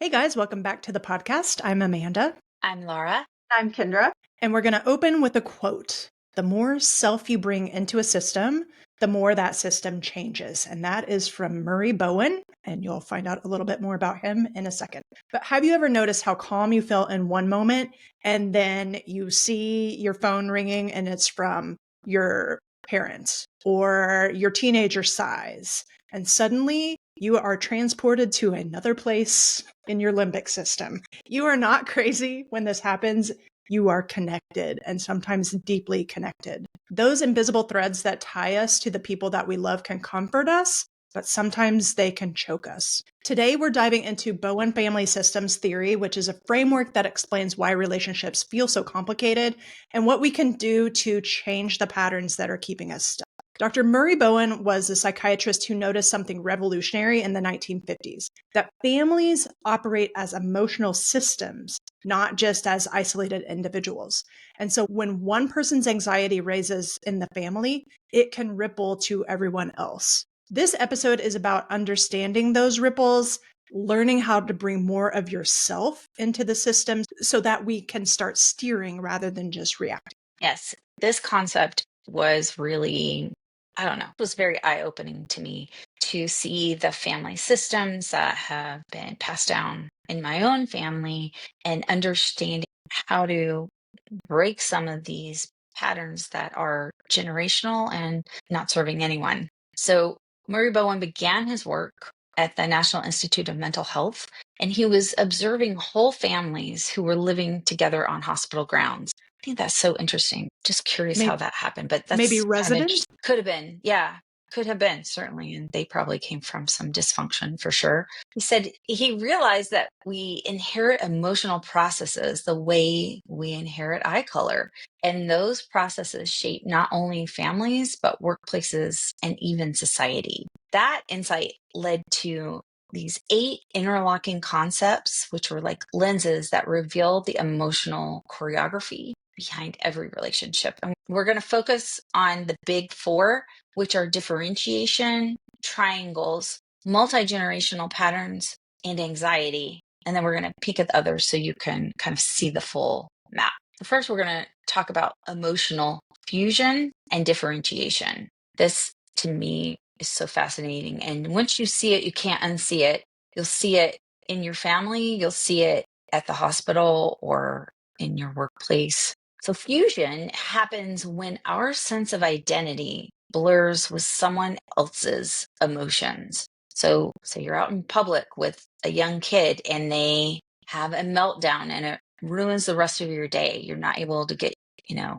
Hey guys, welcome back to the podcast. I'm Amanda. I'm Laura. I'm Kendra. And we're going to open with a quote. The more self you bring into a system, the more that system changes. And that is from Murray Bowen. And you'll find out a little bit more about him in a second. But have you ever noticed how calm you feel in one moment and then you see your phone ringing and it's from your parents or your teenager size? And suddenly you are transported to another place in your limbic system. You are not crazy when this happens. You are connected and sometimes deeply connected. Those invisible threads that tie us to the people that we love can comfort us, but sometimes they can choke us. Today, we're diving into Bowen Family Systems Theory, which is a framework that explains why relationships feel so complicated and what we can do to change the patterns that are keeping us stuck. Dr. Murray Bowen was a psychiatrist who noticed something revolutionary in the 1950s, that families operate as emotional systems, not just as isolated individuals. And so when one person's anxiety raises in the family, it can ripple to everyone else. This episode is about understanding those ripples, learning how to bring more of yourself into the system so that we can start steering rather than just reacting. Yes, this concept was really, it was very eye-opening to me to see the family systems that have been passed down in my own family and understanding how to break some of these patterns that are generational and not serving anyone. So Murray Bowen began his work at the National Institute of Mental Health, and he was observing whole families who were living together on hospital grounds. I think that's so interesting. Just curious how that happened, but that's Maybe kind of residents? could have been, yeah, could have been certainly, and they probably came from some dysfunction for sure. He said he realized that we inherit emotional processes the way we inherit eye color, and those processes shape not only families but workplaces and even society. That insight led to these 8 interlocking concepts, which were like lenses that reveal the emotional choreography behind every relationship. And we're going to focus on the big 4, which are differentiation, triangles, multi-generational patterns, and anxiety. And then we're going to peek at the others so you can kind of see the full map. So first, we're going to talk about emotional fusion and differentiation. This, to me, is so fascinating. And once you see it, you can't unsee it. You'll see it in your family. You'll see it at the hospital or in your workplace. So fusion happens when our sense of identity blurs with someone else's emotions. So you're out in public with a young kid and they have a meltdown and it ruins the rest of your day. You're not able to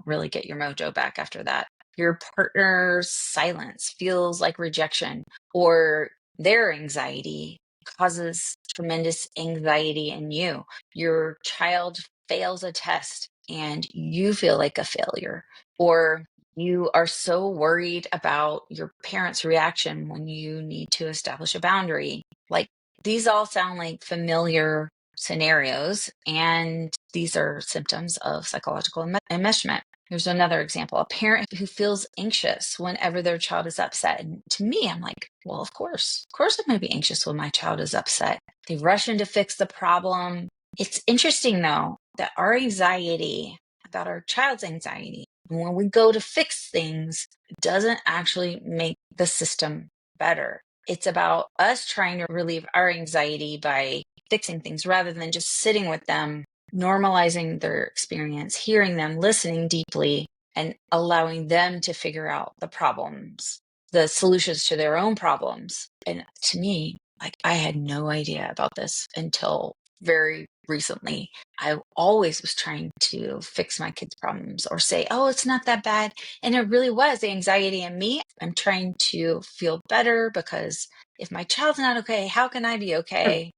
really get your mojo back after that. Your partner's silence feels like rejection, or their anxiety causes tremendous anxiety in you. Your child fails a test and you feel like a failure, or you are so worried about your parents' reaction when you need to establish a boundary. Like, these all sound like familiar scenarios, and these are symptoms of psychological enmeshment. Here's another example: a parent who feels anxious whenever their child is upset. And to me, I'm like, well, of course I'm going to be anxious when my child is upset. They rush in to fix the problem. It's interesting, though, that our anxiety about our child's anxiety, when we go to fix things, doesn't actually make the system better. It's about us trying to relieve our anxiety by fixing things rather than just sitting with them, normalizing their experience, hearing them, listening deeply, and allowing them to figure out the problems, the solutions to their own problems. And to me, like, I had no idea about this until very recently. I always was trying to fix my kids' problems or say, oh, it's not that bad. And it really was the anxiety in me. I'm trying to feel better because if my child's not okay, how can I be okay?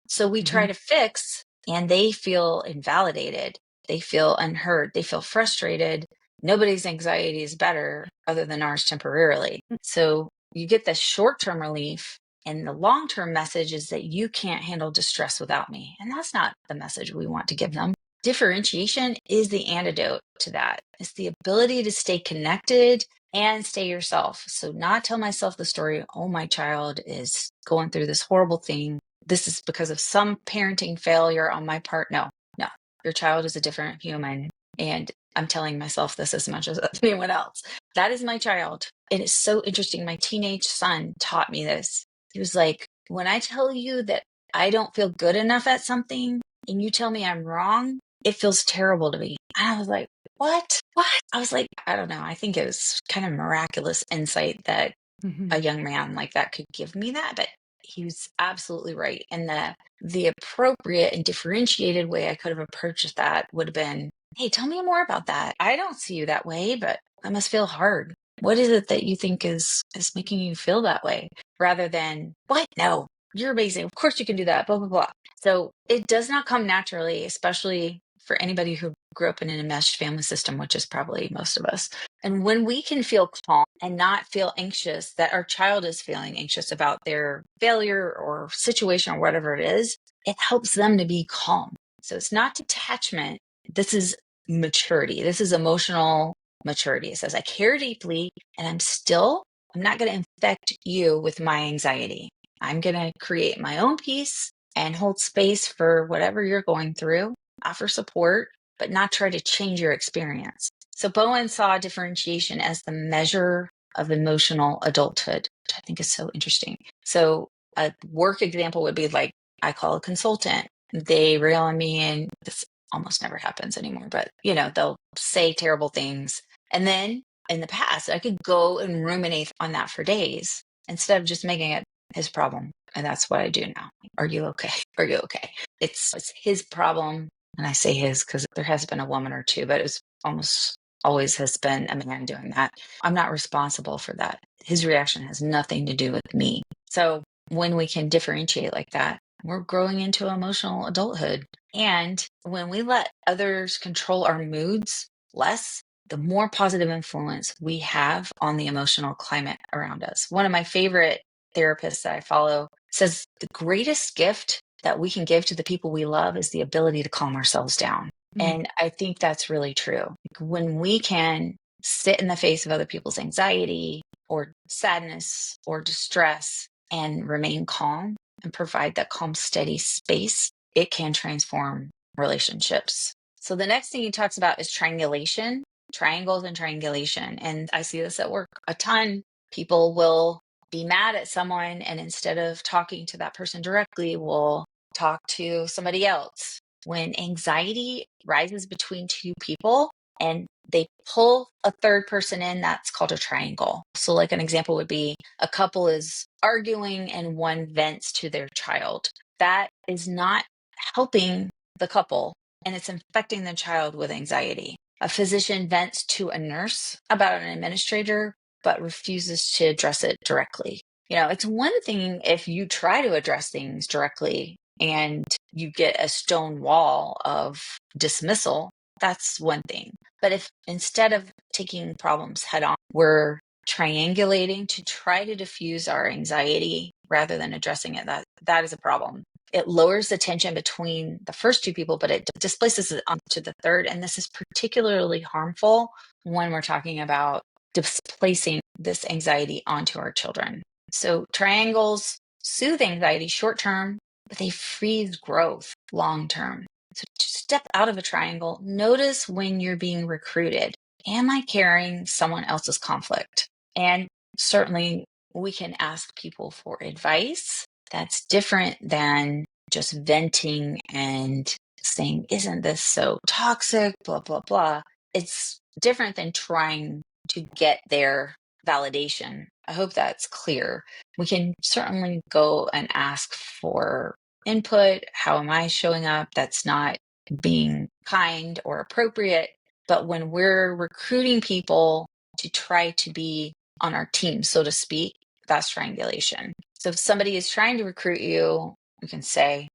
So we try to fix, and they feel invalidated. They feel unheard. They feel frustrated. Nobody's anxiety is better other than ours temporarily. So you get the short-term relief, and the long-term message is that you can't handle distress without me. And that's not the message we want to give them. Differentiation is the antidote to that. It's the ability to stay connected and stay yourself. So not tell myself the story, oh, my child is going through this horrible thing. this is because of some parenting failure on my part. No, no, your child is a different human. And I'm telling myself this as much as anyone else. That is my child. And it's so interesting. My teenage son taught me this. He was like, when I tell you that I don't feel good enough at something and you tell me I'm wrong, it feels terrible to me. And I was like, what? What? I was like, I don't know. I think it was kind of miraculous insight that a young man like that could give me that, but he was absolutely right. And the appropriate and differentiated way I could have approached that would have been, hey, tell me more about that. I don't see you that way, but that must feel hard. What is it that you think is making you feel that way? Rather than, what? No, you're amazing. Of course you can do that, blah, blah, blah. So it does not come naturally, especially for anybody who grew up in an enmeshed family system, which is probably most of us. And when we can feel calm and not feel anxious that our child is feeling anxious about their failure or situation or whatever it is, it helps them to be calm. So it's not detachment. This is maturity. This is emotional maturity. It says, I care deeply and I'm not going to infect you with my anxiety. I'm going to create my own peace and hold space for whatever you're going through, offer support, but not try to change your experience. So Bowen saw differentiation as the measure of emotional adulthood, which I think is so interesting. So a work example would be like, I call a consultant. They reel on me, and this almost never happens anymore, but they'll say terrible things. And then in the past, I could go and ruminate on that for days instead of just making it his problem. And that's what I do now. Are you okay? Are you okay? It's his problem. And I say his because there has been a woman or two, but it was almost always has been a man doing that. I'm not responsible for that. His reaction has nothing to do with me. So when we can differentiate like that, we're growing into emotional adulthood. And when we let others control our moods less, the more positive influence we have on the emotional climate around us. One of my favorite therapists that I follow says the greatest gift that we can give to the people we love is the ability to calm ourselves down. And I think that's really true. When we can sit in the face of other people's anxiety or sadness or distress and remain calm and provide that calm, steady space, it can transform relationships. So the next thing he talks about is triangulation, triangles and triangulation. And I see this at work a ton. People will be mad at someone, and instead of talking to that person directly, will talk to somebody else. When anxiety rises between two people and they pull a third person in, that's called a triangle. So like an example would be a couple is arguing and one vents to their child. That is not helping the couple, and it's infecting the child with anxiety. A physician vents to a nurse about an administrator, but refuses to address it directly. It's one thing if you try to address things directly and you get a stone wall of dismissal, that's one thing. But if instead of taking problems head on, we're triangulating to try to diffuse our anxiety rather than addressing it, that is a problem. It lowers the tension between the first two people, but it displaces it onto the third. And this is particularly harmful when we're talking about displacing this anxiety onto our children. So triangles soothe anxiety short term, but they freeze growth long term. So to step out of a triangle, notice when you're being recruited. Am I carrying someone else's conflict? And certainly we can ask people for advice. That's different than just venting and saying, isn't this so toxic? Blah, blah, blah. It's different than trying to get their validation. I hope that's clear. We can certainly go and ask for input. How am I showing up? That's not being kind or appropriate. But when we're recruiting people to try to be on our team, so to speak, that's triangulation. So if somebody is trying to recruit you, you can say,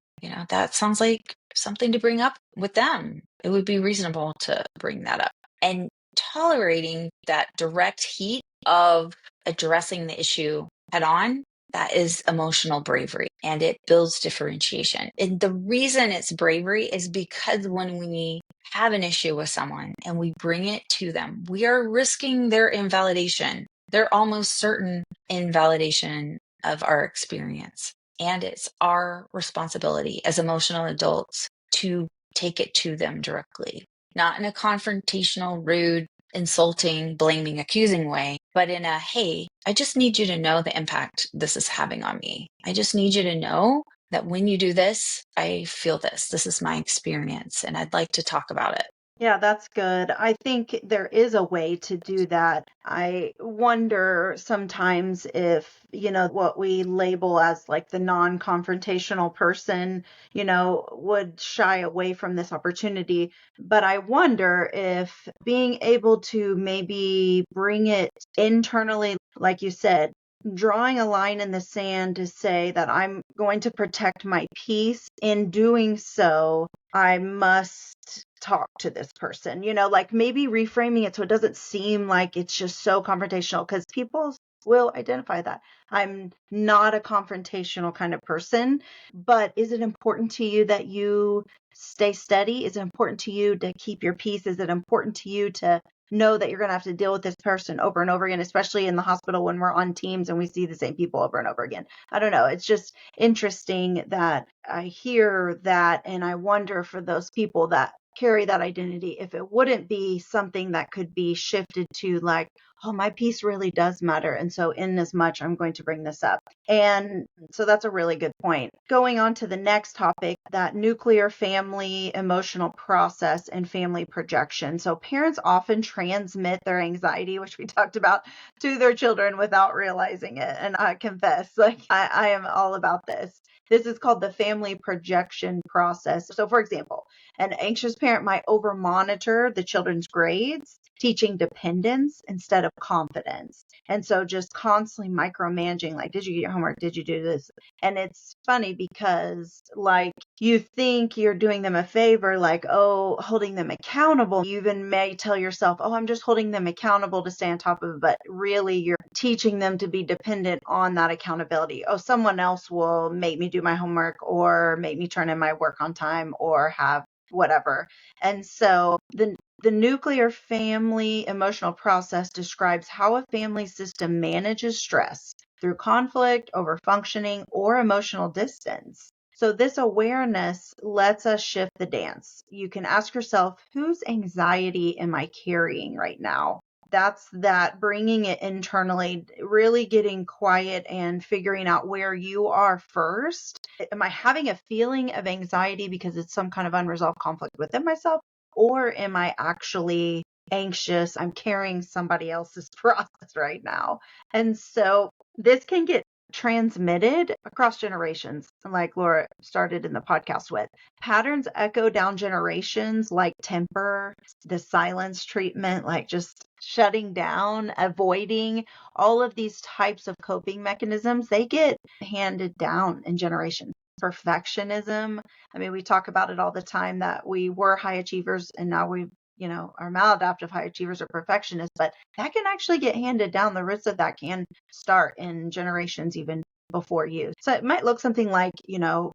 that sounds like something to bring up with them. It would be reasonable to bring that up. And tolerating that direct heat of addressing the issue head on, that is emotional bravery, and it builds differentiation. And the reason it's bravery is because when we have an issue with someone and we bring it to them, we are risking their invalidation. They're almost certain invalidation of our experience. And it's our responsibility as emotional adults to take it to them directly, not in a confrontational, rude, insulting, blaming, accusing way, but in a, hey, I just need you to know the impact this is having on me. I just need you to know that when you do this, I feel this. This is my experience, and I'd like to talk about it. Yeah, that's good. I think there is a way to do that. I wonder sometimes if, what we label as like the non-confrontational person, would shy away from this opportunity. But I wonder if being able to maybe bring it internally, like you said, drawing a line in the sand to say that I'm going to protect my peace. In doing so, I must talk to this person, like maybe reframing it so it doesn't seem like it's just so confrontational, because people will identify that. I'm not a confrontational kind of person, but is it important to you that you stay steady? Is it important to you to keep your peace? Is it important to you to know that you're going to have to deal with this person over and over again, especially in the hospital when we're on teams and we see the same people over and over again? I don't know. It's just interesting that I hear that, and I wonder for those people that carry that identity, if it wouldn't be something that could be shifted to like, oh, my peace really does matter. And so in as much, I'm going to bring this up. And so that's a really good point. Going on to the next topic, that nuclear family emotional process and family projection. So parents often transmit their anxiety, which we talked about, to their children without realizing it. And I confess, like, I am all about this. This is called the family projection process. So for example, an anxious parent might over monitor the children's grades, teaching dependence instead of confidence. And so just constantly micromanaging, like, did you get your homework? Did you do this? And it's funny because like you think you're doing them a favor, like, oh, holding them accountable. You even may tell yourself, oh, I'm just holding them accountable to stay on top of it. But really you're teaching them to be dependent on that accountability. Oh, someone else will make me do my homework or make me turn in my work on time or have whatever. And so the nuclear family emotional process describes how a family system manages stress through conflict, overfunctioning, or emotional distance. So this awareness lets us shift the dance. You can ask yourself, whose anxiety am I carrying right now? That's that bringing it internally, really getting quiet and figuring out where you are first. Am I having a feeling of anxiety because it's some kind of unresolved conflict within myself? Or am I actually anxious? I'm carrying somebody else's process right now. And so this can get transmitted across generations, like Laura started in the podcast with. Patterns echo down generations, like temper, the silence treatment, like just shutting down, avoiding, all of these types of coping mechanisms, they get handed down in generations. Perfectionism. I mean, we talk about it all the time that we were high achievers and now we are maladaptive high achievers or perfectionists, but that can actually get handed down. The roots of that can start in generations even before you. So it might look something like,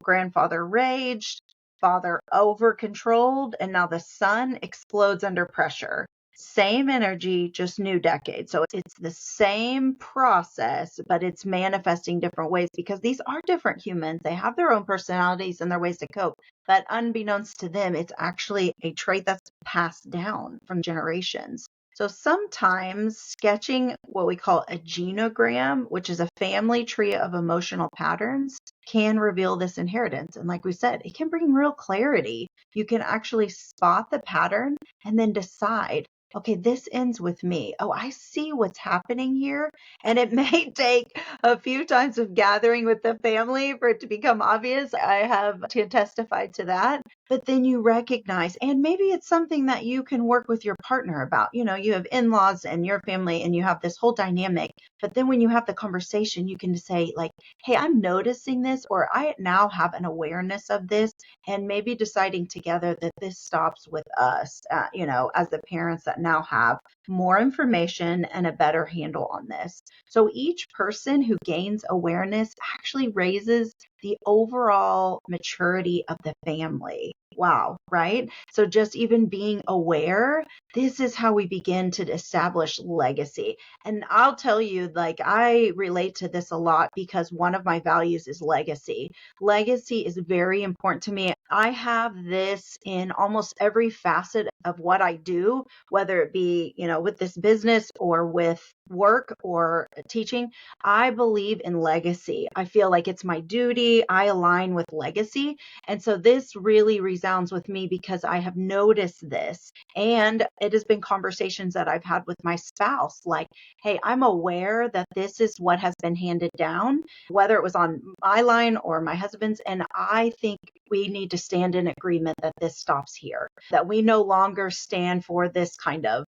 grandfather raged, father over controlled, and now the son explodes under pressure. Same energy, just new decade. So it's the same process, but it's manifesting different ways because these are different humans. They have their own personalities and their ways to cope. But unbeknownst to them, it's actually a trait that's passed down from generations. So sometimes sketching what we call a genogram, which is a family tree of emotional patterns, can reveal this inheritance. And like we said, it can bring real clarity. You can actually spot the pattern and then decide, okay, this ends with me. Oh, I see what's happening here. And it may take a few times of gathering with the family for it to become obvious. I have testified to that. But then you recognize, and maybe it's something that you can work with your partner about. You have in-laws and your family and you have this whole dynamic. But then when you have the conversation, you can say like, hey, I'm noticing this, or I now have an awareness of this, and maybe deciding together that this stops with us, as the parents that now have more information and a better handle on this. So each person who gains awareness actually raises the overall maturity of the family. wow, right? So just even being aware, this is how we begin to establish legacy. And I'll tell you, like, I relate to this a lot because one of my values is legacy. Legacy is very important to me. I have this in almost every facet of what I do, whether it be, with this business or with work or teaching. I believe in legacy. I feel like it's my duty. I align with legacy. And so this really resounds with me because I have noticed this. And it has been conversations that I've had with my spouse, like, hey, I'm aware that this is what has been handed down, whether it was on my line or my husband's. And I think we need to stand in agreement that this stops here, that we no longer stand for this kind of,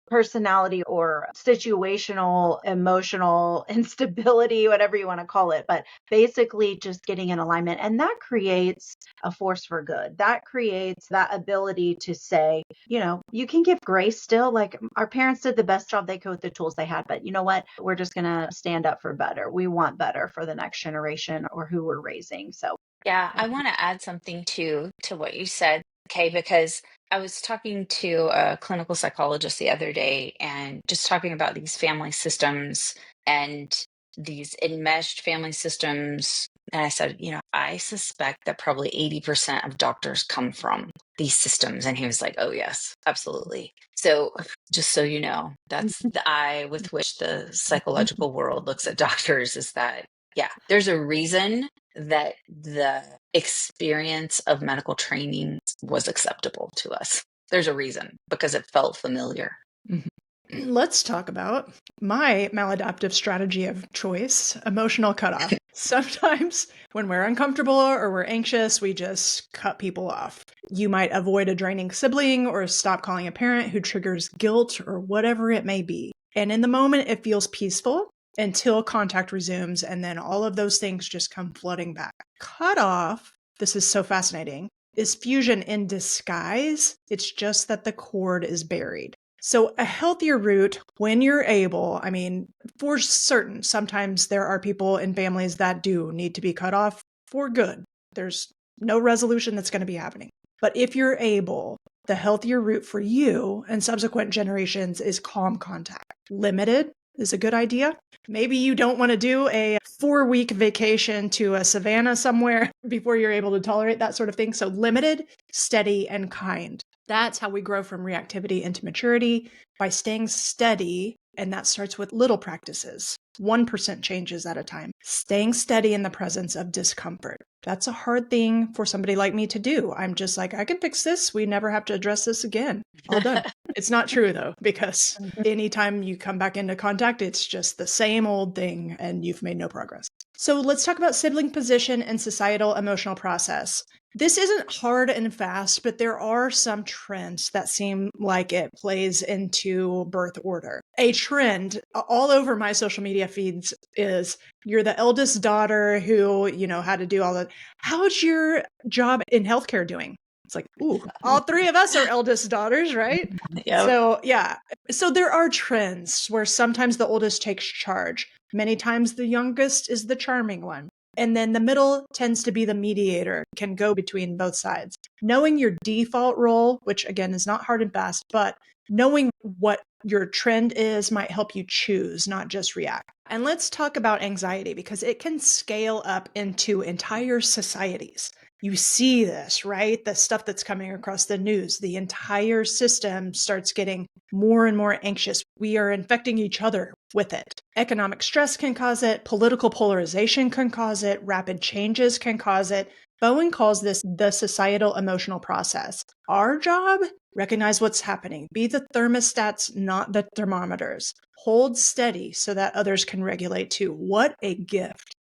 personality or situational, emotional instability, whatever you want to call it, but basically just getting in alignment. And that creates a force for good. That creates that ability to say, you can give grace still. Like, our parents did the best job they could with the tools they had, but you know what? We're just going to stand up for better. We want better for the next generation or who we're raising. So Yeah, I want to add something to what you said, okay, because I was talking to a clinical psychologist the other day and just talking about these family systems and these enmeshed family systems. And I said, I suspect that probably 80% of doctors come from these systems. And he was like, oh, yes, absolutely. So just so you know, that's the eye with which the psychological world looks at doctors, is that, yeah, there's a reason that the experience of medical training was acceptable to us. There's a reason, because it felt familiar. Let's talk about my maladaptive strategy of choice, emotional cutoff. Sometimes when we're uncomfortable or we're anxious, we just cut people off. You might avoid a draining sibling or stop calling a parent who triggers guilt or whatever it may be. And in the moment, it feels peaceful until contact resumes, and then all of those things just come flooding back. Cutoff, this is so fascinating, is fusion in disguise. It's just that the cord is buried. So a healthier route, when you're able, for certain, sometimes there are people in families that do need to be cut off for good. There's no resolution that's going to be happening. But if you're able, the healthier route for you and subsequent generations is calm contact. Limited is a good idea. Maybe you don't want to do a 4-week vacation to a savanna somewhere before you're able to tolerate that sort of thing. So limited, steady, and kind. That's how we grow from reactivity into maturity, by staying steady. And that starts with little practices, 1% changes at a time. Staying steady in the presence of discomfort. That's a hard thing for somebody like me to do. I'm just like, I can fix this. We never have to address this again. All done. It's not true, though, because anytime you come back into contact, it's just the same old thing and you've made no progress. So let's talk about sibling position and societal emotional process. This isn't hard and fast, but there are some trends that seem like it plays into birth order. A trend all over my social media feeds is, you're the eldest daughter who, had to do all that. How's your job in healthcare doing? It's like, ooh, all three of us are eldest daughters, right? Yep. So, yeah. So there are trends where sometimes the oldest takes charge. Many times the youngest is the charming one. And then the middle tends to be the mediator, can go between both sides. Knowing your default role, which again is not hard and fast, but knowing what your trend is might help you choose, not just react. And let's talk about anxiety, because it can scale up into entire societies. You see this, right? The stuff that's coming across the news, the entire system starts getting more and more anxious. We are infecting each other with it. Economic stress can cause it. Political polarization can cause it. Rapid changes can cause it. Bowen calls this the societal emotional process. Our job, recognize what's happening. Be the thermostats, not the thermometers. Hold steady so that others can regulate too. What a gift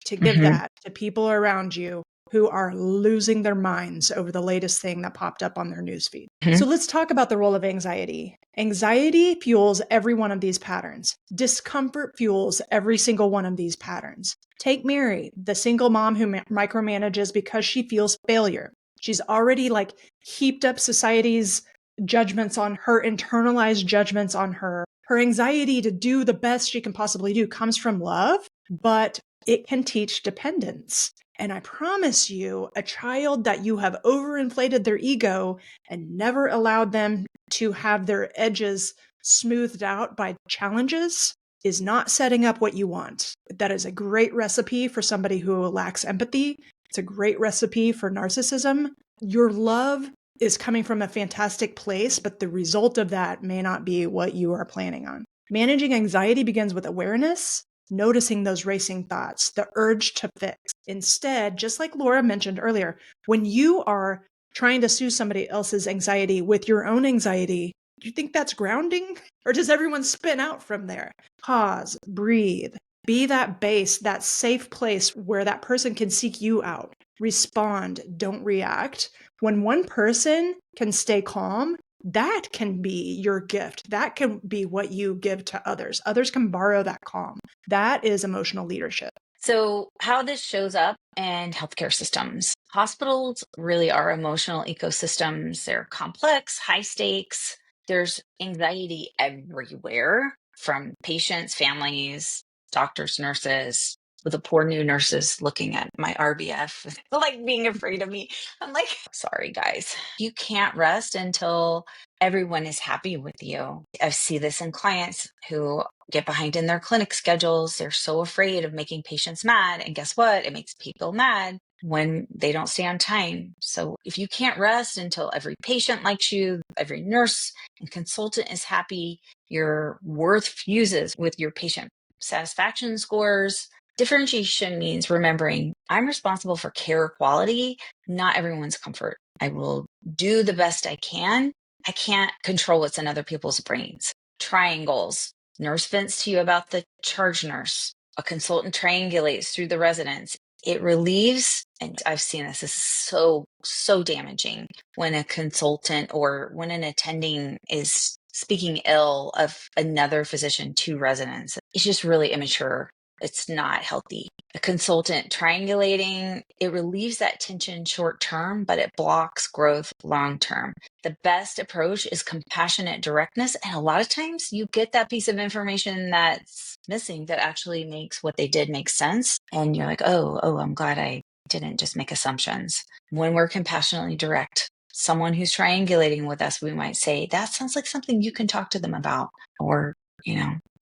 to give that to people around you who are losing their minds over the latest thing that popped up on their newsfeed. So let's talk about the role of anxiety. Anxiety fuels every one of these patterns. Discomfort fuels every single one of these patterns. Take Mary, the single mom who micromanages because she feels failure. She's already heaped up society's judgments on her, internalized judgments on her. Her anxiety to do the best she can possibly do comes from love, but it can teach dependence. And I promise you, a child that you have overinflated their ego and never allowed them to have their edges smoothed out by challenges is not setting up what you want. That is a great recipe for somebody who lacks empathy. It's a great recipe for narcissism. Your love is coming from a fantastic place, but the result of that may not be what you are planning on. Managing anxiety begins with awareness, noticing those racing thoughts, the urge to fix. Instead, just like Laura mentioned earlier, when you are trying to soothe somebody else's anxiety with your own anxiety, do you think that's grounding? Or does everyone spin out from there? Pause, breathe, be that base, that safe place where that person can seek you out. Respond, don't react. When one person can stay calm, that can be your gift. That can be what you give to others. Others can borrow that calm. That is emotional leadership. So, how this shows up in healthcare systems. Hospitals really are emotional ecosystems. They're complex, high stakes. There's anxiety everywhere from patients, families, doctors, nurses, with the poor new nurses looking at my RBF, like being afraid of me. I'm like, sorry, guys. You can't rest until everyone is happy with you. I see this in clients who get behind in their clinic schedules. They're so afraid of making patients mad. And guess what? It makes people mad when they don't stay on time. So if you can't rest until every patient likes you, every nurse and consultant is happy, your worth fuses with your patient satisfaction scores. Differentiation means remembering I'm responsible for care quality, not everyone's comfort. I will do the best I can. I can't control what's in other people's brains. Triangles. Nurse vents to you about the charge nurse. A consultant triangulates through the residents. It relieves, and I've seen this is so damaging when a consultant or when an attending is speaking ill of another physician to residents. It's just really immature. It's not healthy. A consultant triangulating, it relieves that tension short term, but it blocks growth long term. The best approach is compassionate directness. And a lot of times you get that piece of information that's missing that actually makes what they did make sense. And you're like, oh, I'm glad I didn't just make assumptions. When we're compassionately direct, someone who's triangulating with us, we might say, that sounds like something you can talk to them about. Or,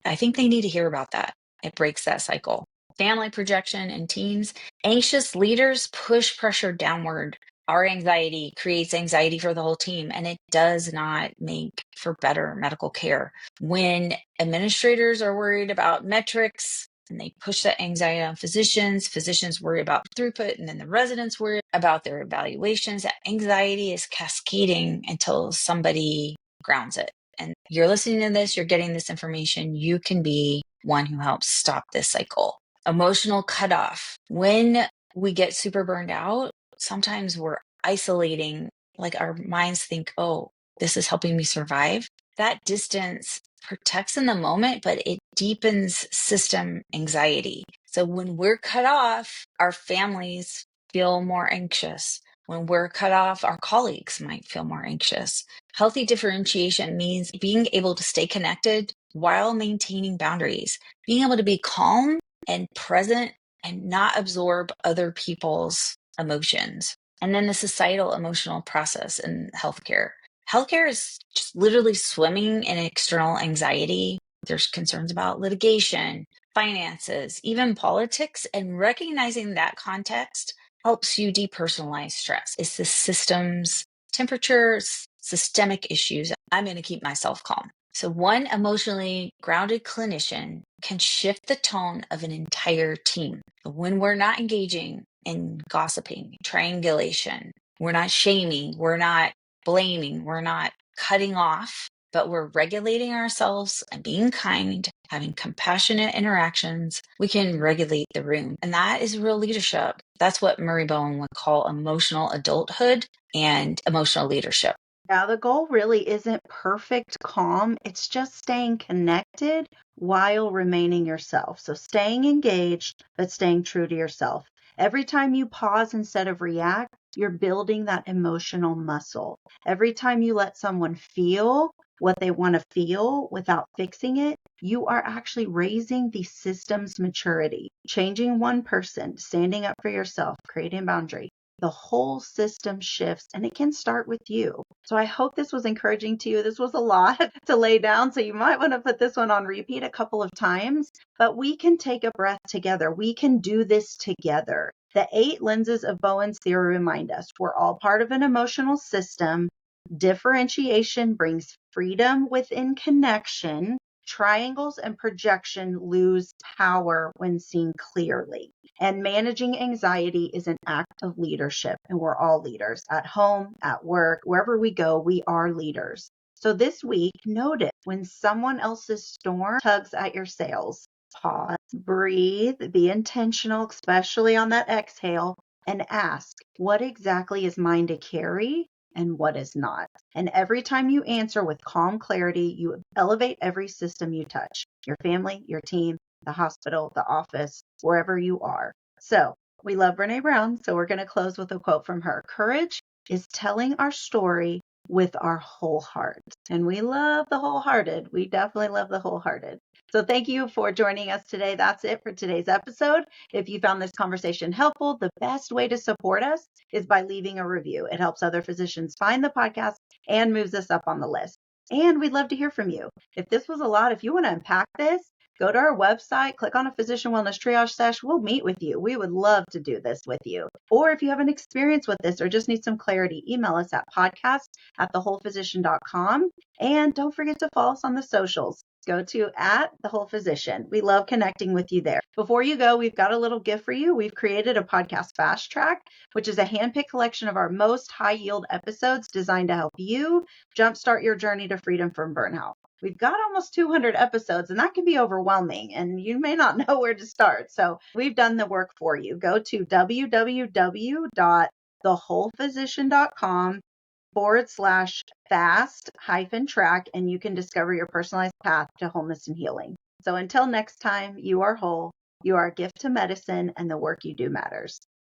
I think they need to hear about that. It breaks that cycle. Family projection and teams. Anxious leaders push pressure downward. Our anxiety creates anxiety for the whole team, and it does not make for better medical care. When administrators are worried about metrics and they push that anxiety on physicians worry about throughput, and then the residents worry about their evaluations. That anxiety is cascading until somebody grounds it. And you're listening to this, you're getting this information, you can be one who helps stop this cycle. Emotional cutoff. When we get super burned out, sometimes we're isolating, like our minds think, oh, this is helping me survive. That distance protects in the moment, but it deepens system anxiety. So when we're cut off, our families feel more anxious. When we're cut off, our colleagues might feel more anxious. Healthy differentiation means being able to stay connected while maintaining boundaries, being able to be calm and present and not absorb other people's emotions. And then the societal emotional process in healthcare. Healthcare is just literally swimming in external anxiety. There's concerns about litigation, finances, even politics, and recognizing that context helps you depersonalize stress. It's the system's temperatures, systemic issues. I'm going to keep myself calm. So one emotionally grounded clinician can shift the tone of an entire team. When we're not engaging in gossiping, triangulation, we're not shaming, we're not blaming, we're not cutting off, but we're regulating ourselves and being kind, having compassionate interactions, we can regulate the room. And that is real leadership. That's what Murray Bowen would call emotional adulthood and emotional leadership. Yeah, the goal really isn't perfect calm. It's just staying connected while remaining yourself. So staying engaged, but staying true to yourself. Every time you pause instead of react, you're building that emotional muscle. Every time you let someone feel what they want to feel without fixing it, you are actually raising the system's maturity, changing one person, standing up for yourself, creating a boundary. The whole system shifts, and it can start with you. So I hope this was encouraging to you. This was a lot to lay down, so you might want to put this one on repeat a couple of times, but we can take a breath together. We can do this together. The 8 lenses of Bowen's theory remind us we're all part of an emotional system. Differentiation brings freedom within connection. Triangles and projection lose power when seen clearly. And managing anxiety is an act of leadership, and we're all leaders. At home, at work, wherever we go, we are leaders. So this week, notice when someone else's storm tugs at your sails. Pause, breathe, be intentional, especially on that exhale, and ask, what exactly is mine to carry and what is not? And every time you answer with calm clarity, you elevate every system you touch, your family, your team, the hospital, the office, wherever you are. So we love Brene Brown, so we're going to close with a quote from her. Courage is telling our story with our whole heart. And we love the wholehearted. We definitely love the wholehearted. So thank you for joining us today. That's it for today's episode. If you found this conversation helpful, the best way to support us is by leaving a review. It helps other physicians find the podcast and moves us up on the list. And we'd love to hear from you. If this was a lot, if you want to unpack this, go to our website, click on a physician wellness triage session. We'll meet with you. We would love to do this with you. Or if you have an experience with this or just need some clarity, email us at podcast@thewholephysician.com. And don't forget to follow us on the socials. Go to @thewholephysician. We love connecting with you there. Before you go, we've got a little gift for you. We've created a podcast fast track, which is a handpicked collection of our most high yield episodes designed to help you jumpstart your journey to freedom from burnout. We've got almost 200 episodes, and that can be overwhelming, and you may not know where to start. So we've done the work for you. Go to www.thewholephysician.com/fast-track, and you can discover your personalized path to wholeness and healing. So until next time, you are whole, you are a gift to medicine, and the work you do matters.